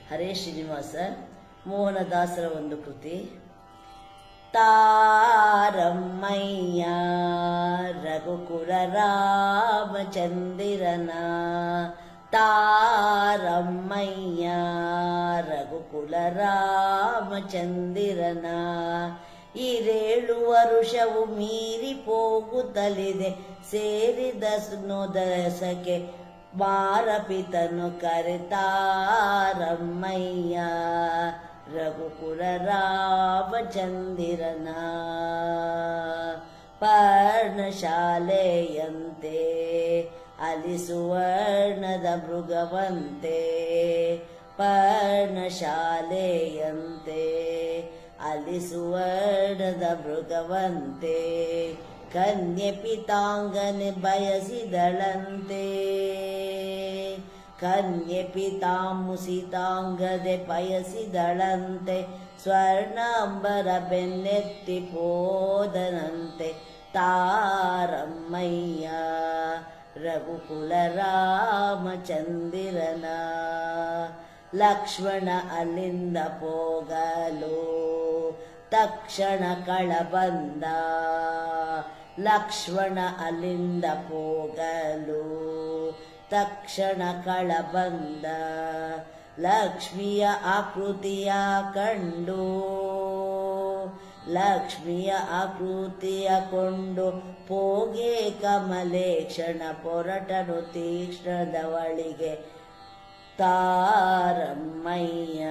ಹರೇ ಶ್ರೀನಿವಾಸ. ಮೋಹನದಾಸರ ಒಂದು ಕೃತಿ. ತಾರಮ್ಮಯ್ಯ ರಘುಕುಲ ರಾಮಚಂದಿರನ, ತಾರಮ್ಮಯ್ಯ ರಘುಕುಲ ರಾಮಚಂದಿರನ. 7 ವರುಷವು ಮೀರಿ ಹೋಗುತ್ತಲಿದೆ, ಸೇರಿದ ಸುನೋದಸಕ್ಕೆ ಮಾರಪಿತನು ಕರೆತಾರಮ್ಮಯ್ಯ ರಘುಕುಲ ರಾಮಚಂದಿರನ. ಪರ್ಣಶಾಲೆಯಂತೆ ಅಲಿಸುವರ್ಣದ ಮೃಗವಂತೆ, ಪರ್ಣಶಾಲೆಯಂತೆ ಅಲಿಸುವರ್ಣದ ಮೃಗವಂತೆ, ಕನ್ಯೆ ಪಿತಾಂಗನೆ ಬಯಸಿದಳಂತೆ, ಕನ್ಯೆ ಪಿತಾಂಬುಸಿತಾಂಗದೆ ಬಯಸಿದಳಂತೆ, ಸ್ವರ್ಣಾಂಬರ ಬೆನ್ನೆತ್ತಿ ಹೋದನಂತೆ ತಾರಮ್ಮಯ್ಯ ರಘುಕುಲ ರಾಮಚಂದಿರನ. ಲಕ್ಷ್ಮಣ ಅಲ್ಲಿಂದ ಹೋಗಲು ತಕ್ಷಣ ಕಳ ಬಂದ, ಲಕ್ಷ್ಮಣ ಅಲ್ಲಿಂದ ಹೋಗಲು ತಕ್ಷಣ ಕಳ ಬಂದ. ಲಕ್ಷ್ಮಿಯ ಆಕೃತಿಯ ಕಂಡು, ಲಕ್ಷ್ಮಿಯ ಆಕೃತಿಯ ಕೊಂಡು ಪೋಗೆ ಕಮಲೇಕ್ಷಣ ಪೊರಟನು ತೀಕ್ಷ್ಣದವಳಿಗೆ ತಾರಮ್ಮಯ್ಯ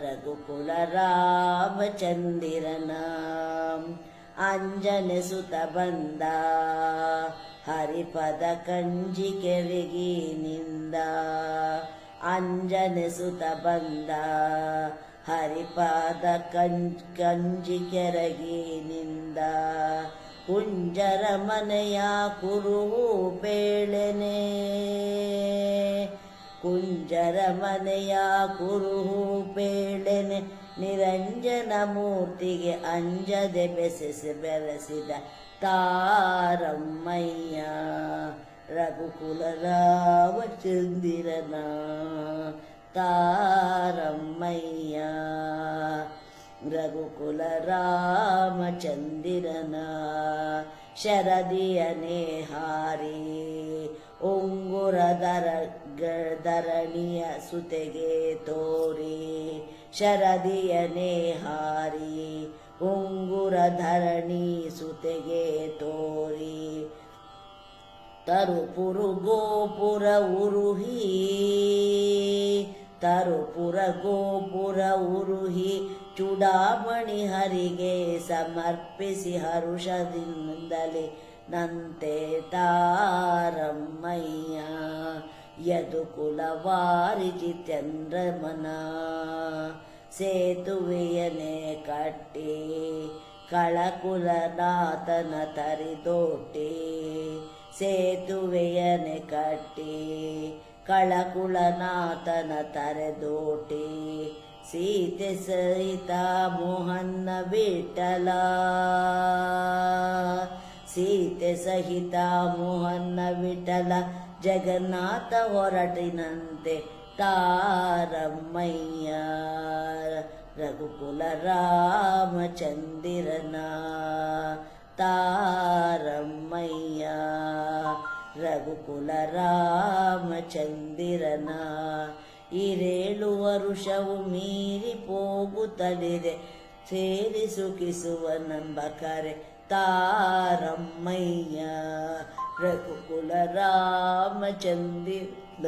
ರಘುಕುಲ ರಾಮಚಂದಿರನ. ಅಂಜನೆ ಸುತ ಬಂದ ಹರಿಪದ ಕಂಜಿಕೆರೆಗಿನಿಂದ, ಅಂಜನೆ ಸುತ ಬಂದ ಹರಿಪದ ಕಂಜಿಕೆರಗಿನಿಂದ. ಕುಂಜರ ಮನೆಯ ಕುರುಹು ಬೇಳೆನೆ, ಕುಂಜರ ಮನೆಯ ಕುರುಹು ಬೇಳೆನೆ, ನಿರಂಜನ ಮೂರ್ತಿಗೆ ಅಂಜದೆ ಬೆರೆಸಿದ ತಾರಮ್ಮಯ್ಯ ರಘುಕುಲ ರಾಮಚಂದಿರನ. ತಾರಮ್ಮಯ್ಯ ರಘುಕುಲ ರಾಮಚಂದಿರನ. ಶರದಿಯನೇ ಹಾರಿ ಉಂಗುರದರ ಧರಣಿಯ ಸುತೆಗೆ ತೋರಿ, ಶರದಿಯನೇ ಹಾರಿ ಉಂಗುರ ಧರಣಿ ಸುತೆಗೆ ತೋರಿ. ತರುಪುರು ಗೋಪುರ ಉರುಹಿ, ತರುಪುರ ಗೋಪುರ ಉರುಹಿ, ಚೂಡಾಮಣಿ ಹರಿಗೆ ಸಮರ್ಪಿಸಿ ಹರುಷದಿಂದಲೇ ನಂತೆ ತಾರಮ್ಮಯ್ಯ ಯದುಕುಲವಾರಿಜಿ ಚಂದ್ರಮನ. ಸೇತುವೆಯನೆ ಕಟ್ಟಿ ಕಳಕುಲನಾಥನ ತರಿದೋಟಿ, ಸೇತುವೆಯನೆ ಕಟ್ಟಿ ಕಳಕುಲನಾಥನ ತರೆದೋಟಿ. ಸೀತೆ ಸಹಿತ ಮೋಹನ್ನ ವಿಠಲ, ಸೀತೆ ಸಹಿತ ಮೋಹನ್ನ ವಿಠಲ, ಜಗನ್ನಾಥ ಹೊರಟಿನಂತೆ ತಾರಮ್ಮಯ್ಯ ರಘುಕುಲ ರಾಮಚಂದಿರನ. ತಾರಮ್ಮಯ್ಯ ರಘುಕುಲ ರಾಮಚಂದಿರನ. 7 ವರುಷವು ಮೀರಿ ಹೋಗುತ್ತಲಿದೆ, ಸೇರಿ ಸುಖಿಸುವ ನಂಬಕರೆ ತಾರಮ್ಮಯ್ಯ ರಘುಕುಲ ರಾಮಚಂದಿರನ.